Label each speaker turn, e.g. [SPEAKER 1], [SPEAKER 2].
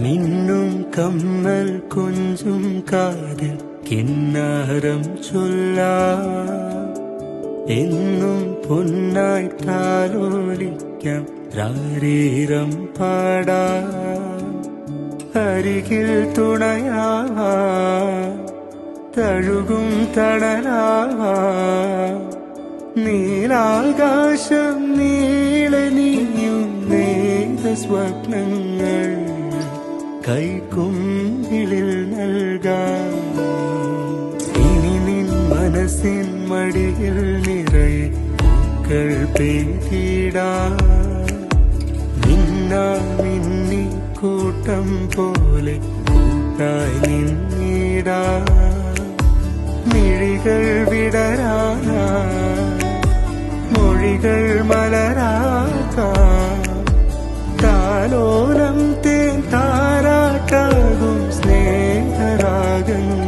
[SPEAKER 1] മിന്നും കമ്മൽ കൊഞ്ചും കാതിൽ കിന്നാരം ചൊല്ലാം എന്നും പൊന്നായി താലോലിക്കാം രാരീരം പാടാം അരികിൽ തുണയാവാ തഴുകും തണലാവാ നീലാകാശം നീളെ നീയും നേത സ്വപ്നങ്ങൾ കൈക്കുമ്പിളിൽ നൽകാം ഇനി നിൻ മനസ്സിൻ മടിയിൽ നിറയെ പൂക്കൾ പെയ്തിടാം നിന്നാ മിന്നി കൂട്ടം പോലെ കൂട്ടായി നിന്നിടാം മിഴികൾ വിടരാനാ മൊഴികൾ മലരാക്കാം താലോല